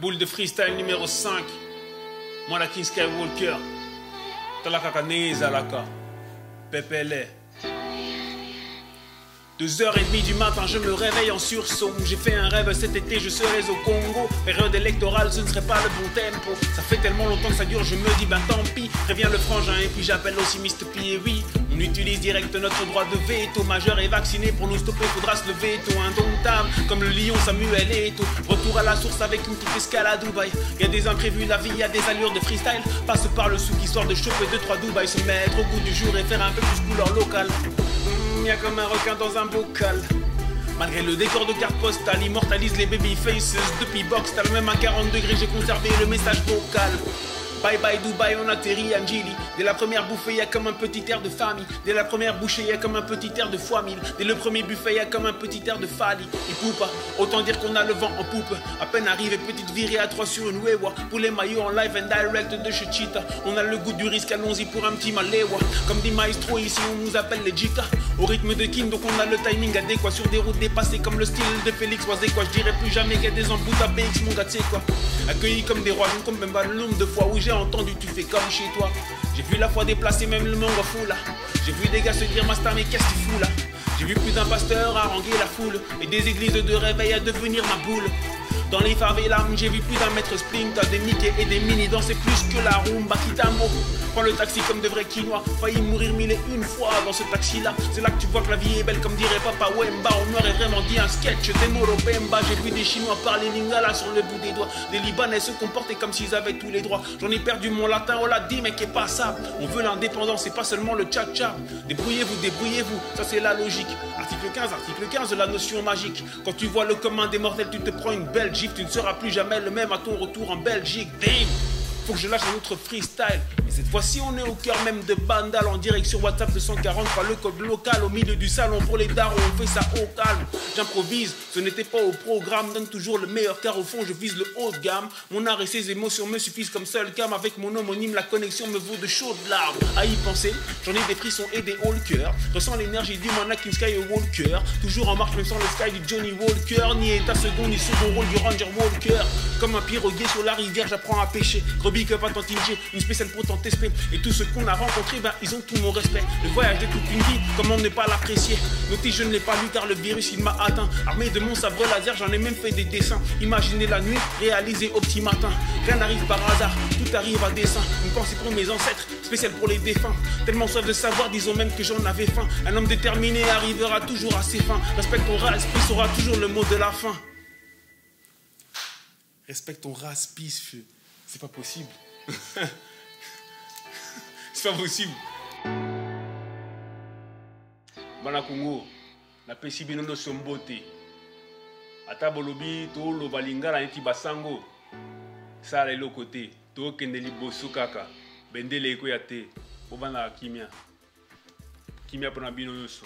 Boule de freestyle numéro 5. Moi, la King Skywalker. Talaka Nezalaka. Pepele. 2h30 du matin, je me réveille en sursaut. J'ai fait un rêve cet été, je serai au Congo. Période électorale, ce ne serait pas le bon tempo. Ça fait tellement longtemps que ça dure, je me dis ben tant pis. Préviens le frangin et puis j'appelle aussi Mr. P. Et oui, on utilise direct notre droit de veto. Majeur est vacciné, pour nous stopper, faudra se lever tôt. Indomptable, comme le lion Samuel Eto'o. Retour à la source avec une petite escale à Dubaï. Y a des imprévus, la vie, y a des allures de freestyle. Passe par le souk histoire de choper 2-3 Dubaï. Se mettre au goût du jour et faire un peu plus couleur locale. Y'a comme un requin dans un bocal. Malgré le décor de carte postale, immortalise les baby faces. Depuis box, t'as le même à 40 degrés, j'ai conservé le message vocal. Bye bye Dubaï, on atterrit à Njili. Dès la première bouffée, y'a comme un petit air de famille. Dès la première bouchée, y'a comme un petit air de fois mille. Dès le premier buffet, y'a comme un petit air de Fali. Et poupa, autant dire qu'on a le vent en poupe. À peine arrivé, petite virée à 3 sur une wewa. Pour les maillots en live and direct de chez Cheetah. On a le goût du risque, allons-y pour un petit malewa. Comme dit Maestro, ici on nous appelle les Jika. Au rythme de King, donc on a le timing adéquat. Sur des routes dépassées comme le style de Félix Oisé quoi. Je dirais plus jamais qu'il y a des embouts à BX, mon gars, tu sais quoi. Accueillis comme des rois, comme même pas le nombre de fois où j'ai entendu tu fais comme chez toi. J'ai vu la foi déplacer même le monde fou là. J'ai vu des gars se dire master mais qu'est-ce que tu fous là. J'ai vu plus d'un pasteur haranguer la foule et des églises de réveil à devenir ma boule. Dans les favelas, j'ai vu plus d'un maître Splinter, des Mickey et des Mini danser plus que la rumba Kitambo. Prends le taxi comme de vrais quinois, failli mourir 1001 fois dans ce taxi-là. C'est là que tu vois que la vie est belle comme dirait Papa Wemba. On aurait vraiment dit un sketch des Moro Bemba. J'ai vu des Chinois parler lingala sur le bout des doigts. Des Libanais se comporter comme s'ils avaient tous les droits. J'en ai perdu mon latin, on l'a dit mais qu'est pas ça. On veut l'indépendance et pas seulement le tcha-tcha. Débrouillez-vous, ça c'est la logique. Article 15 de la notion magique. Quand tu vois le commun des mortels, tu te prends une belle gifle. Tu ne seras plus jamais le même à ton retour en Belgique. Damn! Faut que je lâche un autre freestyle. Mais cette fois-ci, on est au cœur même de Bandal. En direct sur WhatsApp 243, le code local. Au milieu du salon pour les darons, on fait ça au calme. J'improvise, ce n'était pas au programme. Donne toujours le meilleur car au fond, je vise le haut de gamme. Mon art et ses émotions me suffisent comme seul cam. Avec mon homonyme, la connexion me vaut de chaudes larmes. À y penser, j'en ai des frissons et des hauts le cœur. Ressens l'énergie du Anakin Skywalker. Toujours en marche, même sans le sky du Johnny Walker. Ni état second, ni second rôle du Ranger Walker. Comme un piroguier sur la rivière, j'apprends à pêcher. Que pas tant une spéciale pour tant esprit. Et tous ceux qu'on a rencontrés, ben ils ont tout mon respect. Le voyage de toute une vie, comment ne pas l'apprécier. Noté, je ne l'ai pas lu car le virus il m'a atteint. Armé de mon sabre laser, j'en ai même fait des dessins. Imaginez la nuit, réalisé au petit matin. Rien n'arrive par hasard, tout arrive à dessein. Une pensée pour mes ancêtres, spéciale pour les défunts. Tellement soif de savoir, disons même que j'en avais faim. Un homme déterminé arrivera toujours à ses fins. Respecte ton race, puis aura toujours le mot de la fin. Respecte ton race, peace, feu. C'est pas possible. C'est pas possible. Bana Congo, na pesi bino no sombote. Ata bolobi to lo balingala neti basango. Sala elo côté, to kendeli boso kaka. Bendele eko ya te. Obana kimia. Kimia pona bino nyonso.